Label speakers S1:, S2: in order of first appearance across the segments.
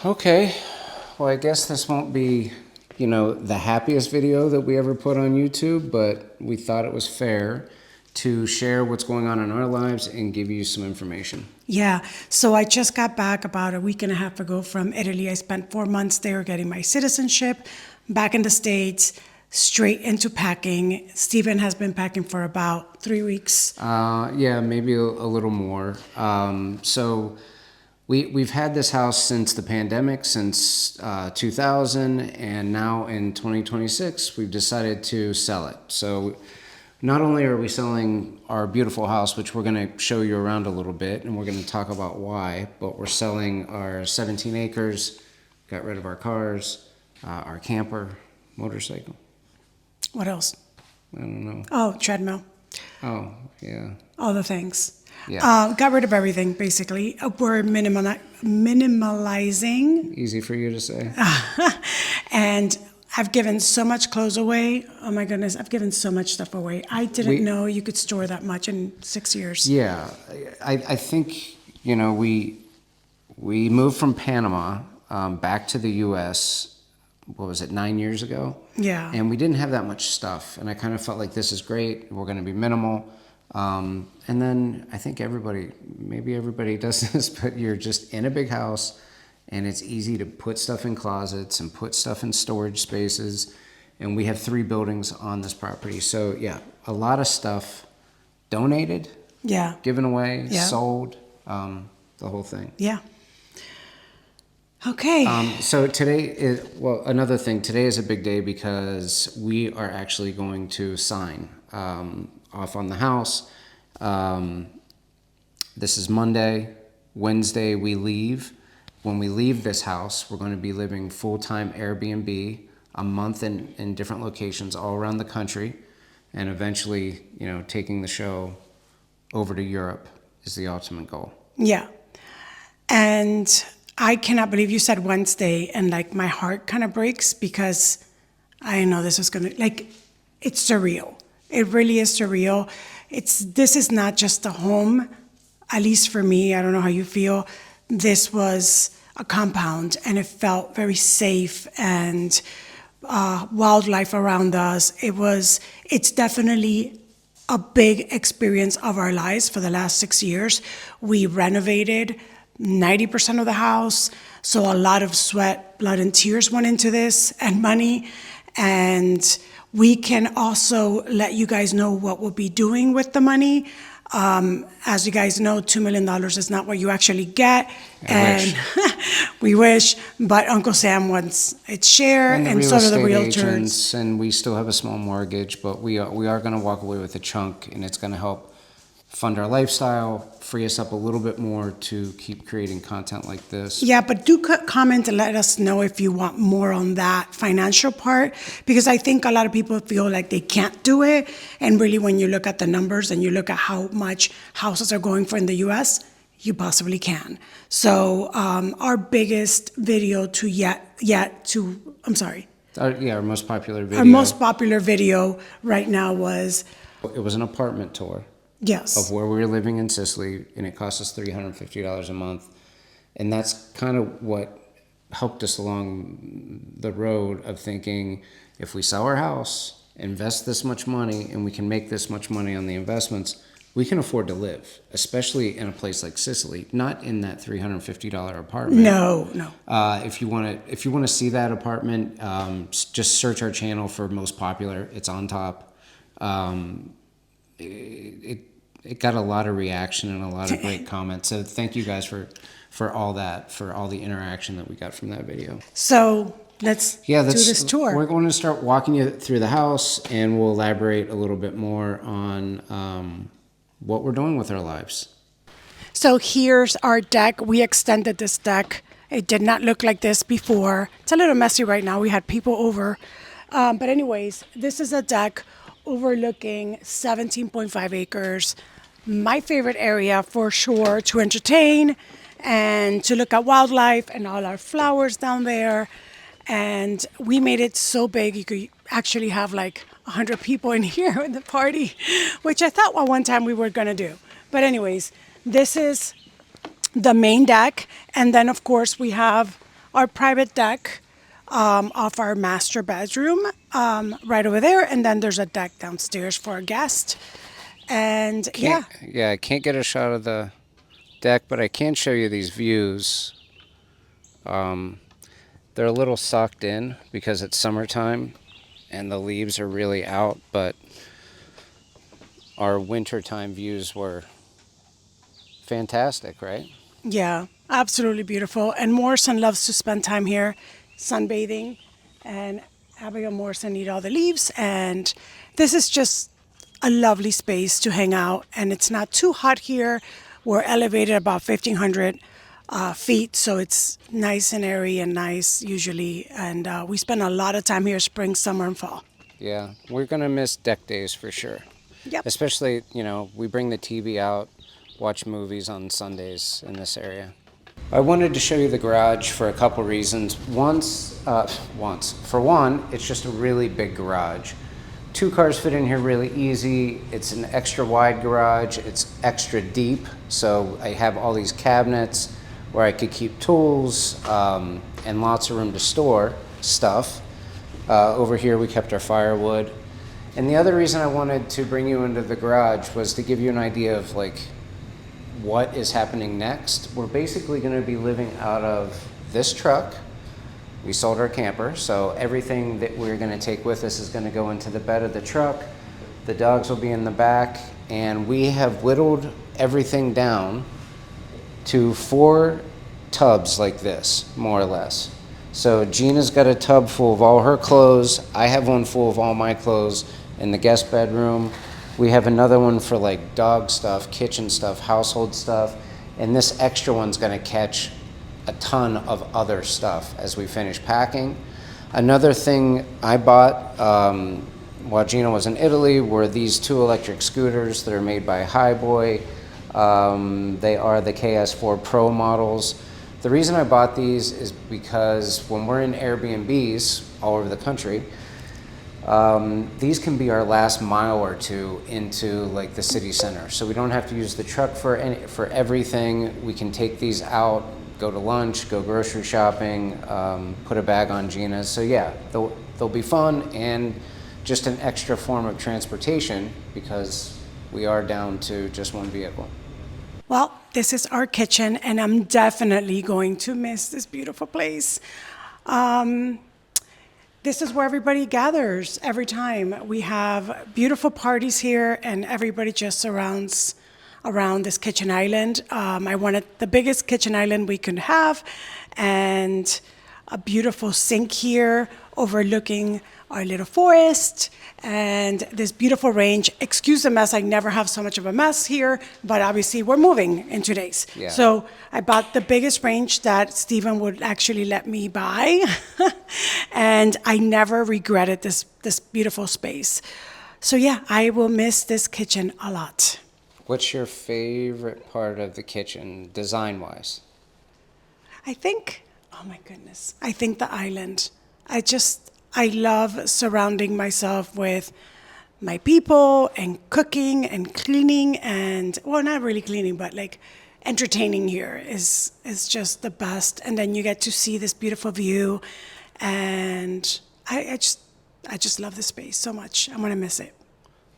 S1: Okay, well, I guess this won't be, the happiest video that we ever put on YouTube, but we thought it was fair to share what's going on in our lives and give you some information.
S2: Yeah, so I just got back about a week and a half ago from Italy. I spent 4 months there getting my citizenship, back in the States, straight into packing. Stephen has been packing for about 3 weeks.
S1: Yeah, maybe a little more. We've had this house since the pandemic, since 2000, and now in 2026, we've decided to sell it. So not only are we selling our beautiful house, which we're going to show you around a little bit, and we're going to talk about why, but we're selling our 17 acres, got rid of our cars, our camper, motorcycle.
S2: What else?
S1: I don't know.
S2: Oh, treadmill.
S1: Oh, yeah.
S2: All the things.
S1: Yeah.
S2: Got rid of everything, basically. We're minimalizing.
S1: Easy for you to say.
S2: And I've given so much clothes away. Oh my goodness, I've given so much stuff away. I didn't know you could store that much in 6 years.
S1: Yeah, I think, we moved from Panama back to the U.S., what was it, 9 years ago?
S2: Yeah.
S1: And we didn't have that much stuff. And I kind of felt like this is great. We're going to be minimal. And then I think maybe everybody does this, but you're just in a big house and it's easy to put stuff in closets and put stuff in storage spaces. And we have 3 buildings on this property. So yeah, a lot of stuff donated,
S2: Yeah.
S1: given away,
S2: Yeah.
S1: sold, the whole thing.
S2: Yeah. Okay.
S1: So another thing, today is a big day because we are actually going to sign off on the house. This is Monday. Wednesday we leave. When we leave this house, we're going to be living full-time Airbnb, a month in different locations all around the country, and eventually, taking the show over to Europe is the ultimate goal.
S2: Yeah. And I cannot believe you said Wednesday, and like my heart kind of breaks because I know this is gonna, like, it's surreal. It really is surreal. This is not just a home, at least for me. I don't know how you feel. This was a compound, and it felt very safe, and wildlife around us. It's definitely a big experience of our lives for the last 6 years. We renovated 90% of the house, so a lot of sweat, blood, and tears went into this, and money. And we can also let you guys know what we'll be doing with the money. As you guys know, $2 million is not what you actually get.
S1: I wish.
S2: We wish, but Uncle Sam wants its share, and so do the realtors.
S1: Agents, and we still have a small mortgage, but we are going to walk away with a chunk, and it's going to help fund our lifestyle, free us up a little bit more to keep creating content like this.
S2: Yeah, but do comment and let us know if you want more on that financial part, because I think a lot of people feel like they can't do it. And really, when you look at the numbers and you look at how much houses are going for in the U.S., you possibly can. So our biggest video
S1: Our most popular video.
S2: Our most popular video right now was,
S1: It was an apartment tour
S2: yes.
S1: of where we were living in Sicily, and it cost us $350 a month. And that's kind of what helped us along the road of thinking, if we sell our house, invest this much money, and we can make this much money on the investments, we can afford to live, especially in a place like Sicily, not in that $350 apartment.
S2: No.
S1: If you want to see that apartment, just search our channel for most popular. It's on top. It got a lot of reaction and a lot of great comments. So thank you guys for all that, for all the interaction that we got from that video.
S2: So let's do this tour.
S1: We're going to start walking you through the house, and we'll elaborate a little bit more on what we're doing with our lives.
S2: So here's our deck. We extended this deck. It did not look like this before. It's a little messy right now. We had people over. But anyways, this is a deck overlooking 17.5 acres. My favorite area for sure to entertain and to look at wildlife and all our flowers down there. And we made it so big you could actually have like 100 people in here in the party, which I thought one time we were gonna do. But anyways, this is the main deck. And then of course we have our private deck off our master bedroom right over there, and then there's a deck downstairs for a guest. And yeah,
S1: Yeah, I can't get a shot of the deck, but I can show you these views. They're a little sucked in because it's summertime and the leaves are really out, but our wintertime views were fantastic, right?
S2: yeah, absolutely beautiful. And Morrison loves to spend time here sunbathing, and Abigail Morrison eat all the leaves. And this is just a lovely space to hang out, and it's not too hot here. We're elevated about 1,500 feet, so it's nice and airy and nice usually. And we spend a lot of time here spring, summer, and fall.
S1: Yeah, we're going to miss deck days for sure.
S2: Yep.
S1: Especially, we bring the TV out, watch movies on Sundays in this area. I wanted to show you the garage for a couple reasons. For one, it's just a really big garage. 2 cars fit in here really easy. It's an extra wide garage. It's extra deep, so I have all these cabinets where I could keep tools and lots of room to store stuff. Over here we kept our firewood. And the other reason I wanted to bring you into the garage was to give you an idea of what is happening next. We're basically going to be living out of this truck. We sold our camper, so everything that we're going to take with us is going to go into the bed of the truck. The dogs will be in the back, and we have whittled everything down to 4 tubs like this, more or less. So Gina's got a tub full of all her clothes. I have one full of all my clothes in the guest bedroom. We have another one for dog stuff, kitchen stuff, household stuff, and this extra one's going to catch a ton of other stuff as we finish packing. Another thing I bought while Gina was in Italy were these 2 electric scooters that are made by Highboy. They are the KS4 Pro models. The reason I bought these is because when we're in Airbnbs all over the country, these can be our last mile or two into the city center. So we don't have to use the truck for everything. We can take these out, go to lunch, go grocery shopping, put a bag on Gina's. So yeah, they'll be fun and just an extra form of transportation because we are down to just one vehicle.
S2: Well, this is our kitchen, and I'm definitely going to miss this beautiful place. This is where everybody gathers every time. We have beautiful parties here, and everybody just surrounds around this kitchen island. I wanted the biggest kitchen island we could have, and a beautiful sink here overlooking our little forest and this beautiful range. Excuse the mess, I never have so much of a mess here, but obviously we're moving in 2 days.
S1: Yeah.
S2: So I bought the biggest range that Stephen would actually let me buy, and I never regretted this beautiful space. So yeah, I will miss this kitchen a lot.
S1: What's your favorite part of the kitchen, design-wise?
S2: I think, oh my goodness, I think the island. I love surrounding myself with my people and cooking and cleaning and, well, not really cleaning, but entertaining here is just the best. And then you get to see this beautiful view, and I just love this space so much. I'm gonna miss it.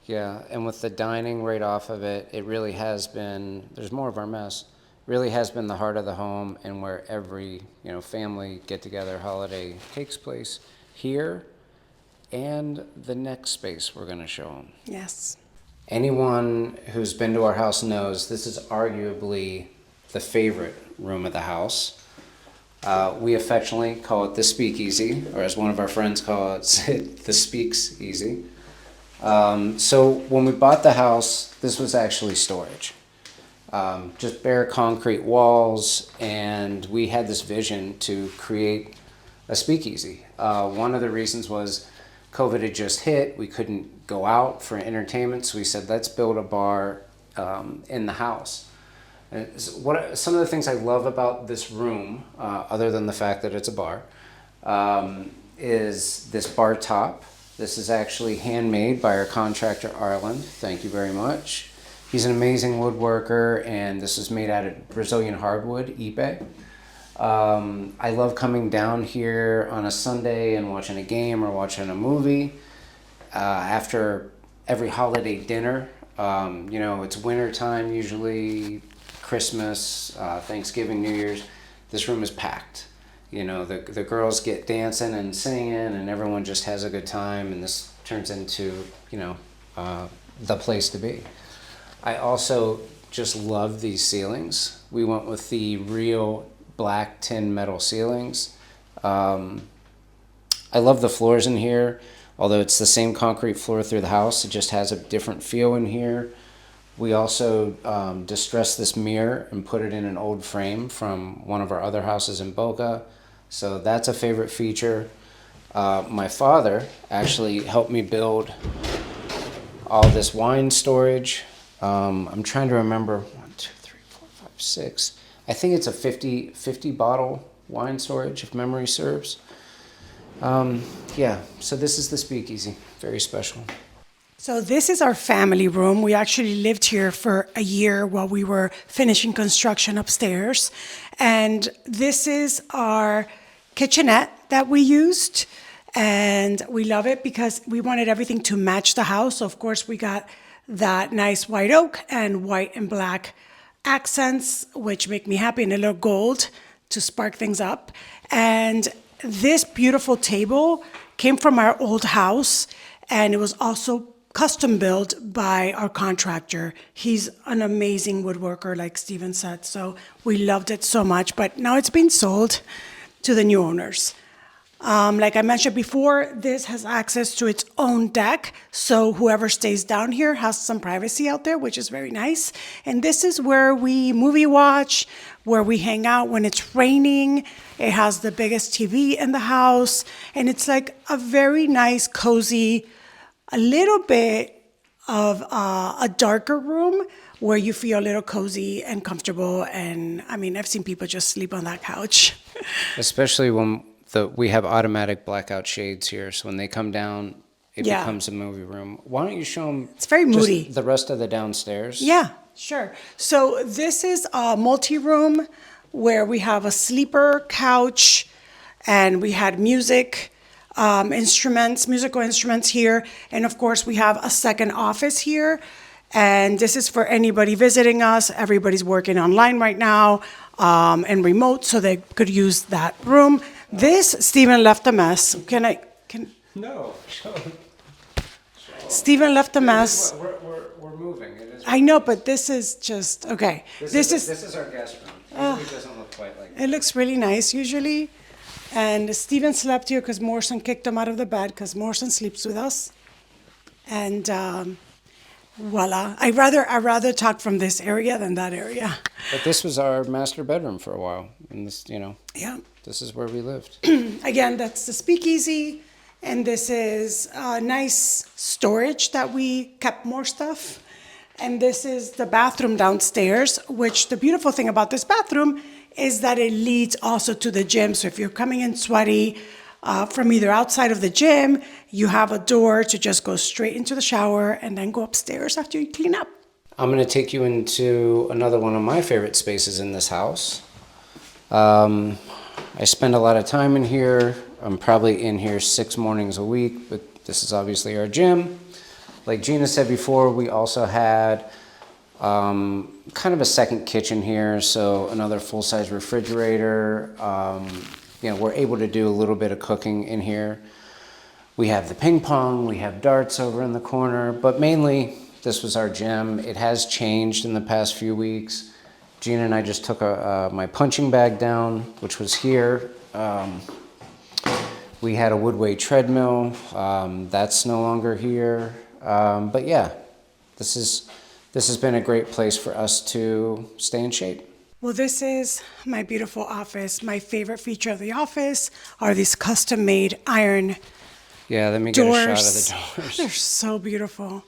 S1: Yeah, and with the dining right off of it, it really has been, there's more of our mess, really has been the heart of the home and where every, family get-together holiday takes place here and the next space we're going to show them.
S2: Yes.
S1: Anyone who's been to our house knows this is arguably the favorite room of the house. We affectionately call it the speakeasy, or as one of our friends call it, the speaks easy. So when we bought the house, this was actually storage. Just bare concrete walls, and we had this vision to create a speakeasy. One of the reasons was COVID had just hit. We couldn't go out for entertainment, so we said, let's build a bar in the house. And some of the things I love about this room, other than the fact that it's a bar, is this bar top. This is actually handmade by our contractor, Arlen. Thank you very much. He's an amazing woodworker, and this is made out of Brazilian hardwood, ipe. I love coming down here on a Sunday and watching a game or watching a movie. After every holiday dinner, it's winter time usually, Christmas, Thanksgiving, New Year's. This room is packed. The girls get dancing and singing, and everyone just has a good time, and this turns into, the place to be. I also just love these ceilings. We went with the real black tin metal ceilings. I love the floors in here. Although it's the same concrete floor through the house, it just has a different feel in here. We also distressed this mirror and put it in an old frame from one of our other houses in Boca. So that's a favorite feature. My father actually helped me build all this wine storage. I'm trying to remember, 1, 2, 3, 4, 5, 6. I think it's a 50 bottle wine storage, if memory serves. So this is the speakeasy. Very special.
S2: So this is our family room. We actually lived here for a year while we were finishing construction upstairs. And this is our kitchenette that we used. And we love it because we wanted everything to match the house. So of course we got that nice white oak and white and black accents, which make me happy, and a little gold to spark things up. And this beautiful table came from our old house, and it was also custom built by our contractor. He's an amazing woodworker, like Steven said, so we loved it so much, but now it's been sold to the new owners. Like I mentioned before, this has access to its own deck, so whoever stays down here has some privacy out there, which is very nice. And this is where we movie watch, where we hang out when it's raining. It has the biggest TV in the house, and it's like a very nice, cozy, a little bit of a darker room where you feel a little cozy and comfortable. And I mean, I've seen people just sleep on that couch.
S1: Especially when we have automatic blackout shades here, so when they come down, it becomes a movie room. Why don't you show them?
S2: It's very moody.
S1: The rest of the downstairs.
S2: Yeah, sure. So this is a multi-room where we have a sleeper couch, and we had musical instruments here, and of course we have a second office here. And this is for anybody visiting us. Everybody's working online right now and remote, so they could use that room. This, Steven left a mess.
S1: No.
S2: Steven left a mess.
S1: We're moving. It is.
S2: I know, but this is just, okay.
S1: This is our guest room. Usually it doesn't look quite like that.
S2: It looks really nice usually. And Steven slept here because Morrison kicked him out of the bed because Morrison sleeps with us. And voila. I'd rather talk from this area than that area.
S1: But this was our master bedroom for a while. And this,
S2: Yeah.
S1: this is where we lived.
S2: Again, that's the speakeasy. And this is a nice storage that we kept more stuff. And this is the bathroom downstairs, which the beautiful thing about this bathroom is that it leads also to the gym. So if you're coming in sweaty from either outside of the gym, you have a door to just go straight into the shower and then go upstairs after you clean up.
S1: I'm going to take you into another one of my favorite spaces in this house. I spend a lot of time in here. I'm probably in here 6 mornings a week, but this is obviously our gym. Like Gina said before, we also had kind of a second kitchen here, so another full-size refrigerator. We're able to do a little bit of cooking in here. We have the ping pong, we have darts over in the corner, but mainly this was our gym. It has changed in the past few weeks. Gina and I just took my punching bag down, which was here. We had a wood weight treadmill. That's no longer here. But yeah, this has been a great place for us to stay in shape.
S2: Well, this is my beautiful office. My favorite feature of the office are these custom-made iron
S1: Yeah, let me get
S2: doors.
S1: a shot of the doors.
S2: They're so beautiful.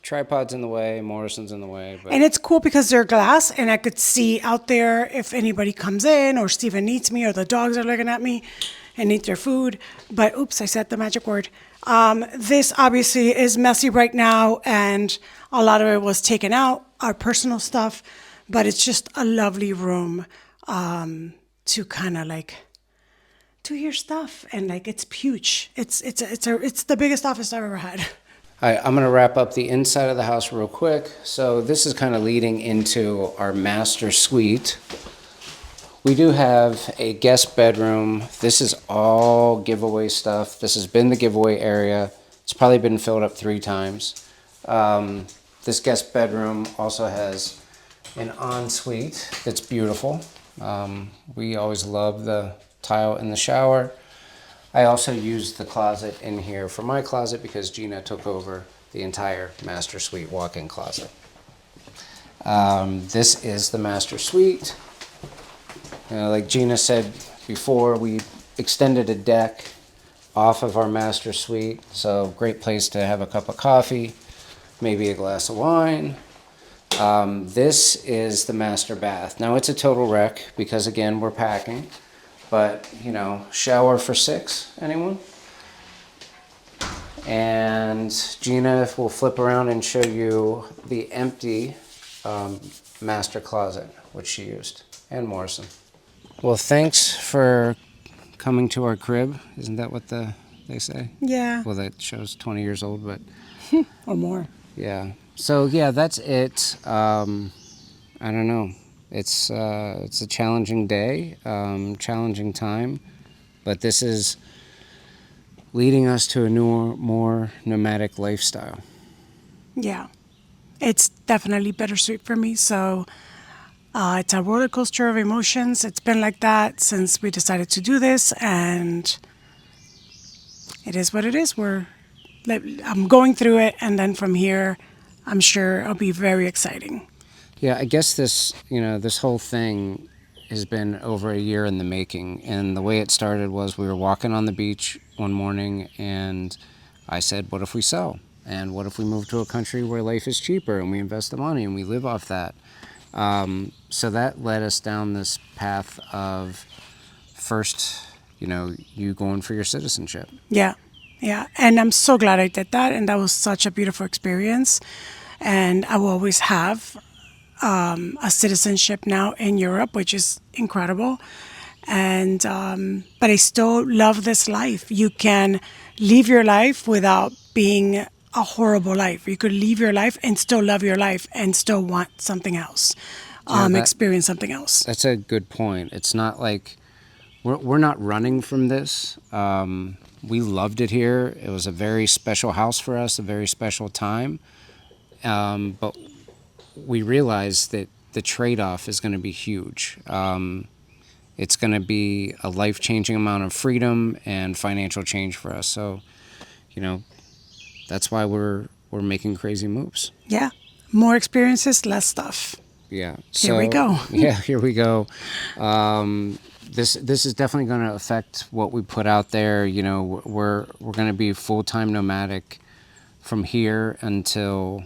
S1: Tripod's in the way, Morrison's in the way. But
S2: And it's cool because they're glass, and I could see out there if anybody comes in or Steven needs me or the dogs are looking at me and need their food. But oops, I said the magic word. This obviously is messy right now, and a lot of it was taken out, our personal stuff, but it's just a lovely room. to kind of like do your stuff, and like it's huge. It's the biggest office I've ever had.
S1: All right, I'm going to wrap up the inside of the house real quick. So this is kind of leading into our master suite. We do have a guest bedroom. This is all giveaway stuff. This has been the giveaway area. It's probably been filled up 3 times. This guest bedroom also has an ensuite that's beautiful. We always love the tile in the shower. I also used the closet in here for my closet because Gina took over the entire master suite walk-in closet. This is the master suite. Like Gina said before, we extended a deck off of our master suite, so great place to have a cup of coffee, maybe a glass of wine. This is the master bath. Now it's a total wreck because again we're packing, but you know, shower for 6, anyone? And Gina will flip around and show you the empty master closet, which she used, and Morrison. Well, thanks for coming to our crib. Isn't that what they say?
S2: Yeah.
S1: Well, that show's 20 years old, but
S2: Or more.
S1: yeah. So yeah, that's it. I don't know. It's a challenging day, challenging time, but this is leading us to a newer, more nomadic lifestyle.
S2: Yeah. It's definitely bittersweet for me. So it's a roller coaster of emotions. It's been like that since we decided to do this, and it is what it is. I'm going through it, and then from here, I'm sure it'll be very exciting.
S1: Yeah, I guess this whole thing has been over a year in the making. And the way it started was we were walking on the beach one morning and I said, what if we sell? And what if we move to a country where life is cheaper and we invest the money and we live off that? So that led us down this path of first, you going for your citizenship.
S2: Yeah. Yeah. And I'm so glad I did that. And that was such a beautiful experience. And I will always have a citizenship now in Europe, which is incredible. And but I still love this life. You can live your life without being a horrible life. You could live your life and still love your life and still want something else, experience something else.
S1: That's a good point. It's not like we're not running from this. We loved it here. It was a very special house for us, a very special time. But we realized that the trade-off is going to be huge. It's going to be a life-changing amount of freedom and financial change for us. So, that's why we're making crazy moves.
S2: Yeah. More experiences, less stuff.
S1: Yeah.
S2: Here we go.
S1: Yeah, here we go. This is definitely going to affect what we put out there. We're going to be full-time nomadic from here until...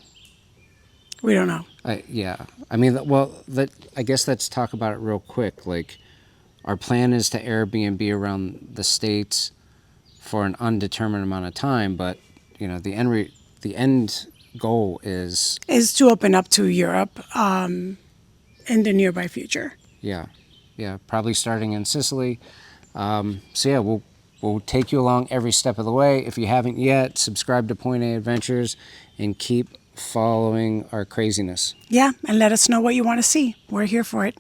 S2: We don't know.
S1: Yeah. I mean, I guess let's talk about it real quick. Like, our plan is to Airbnb around the States for an undetermined amount of time, but, the end goal is
S2: to open up to Europe in the nearby future.
S1: Yeah. Probably starting in Sicily. So yeah, we'll take you along every step of the way. If you haven't yet, subscribe to Point A Adventures and keep following our craziness.
S2: Yeah, and let us know what you want to see. We're here for it.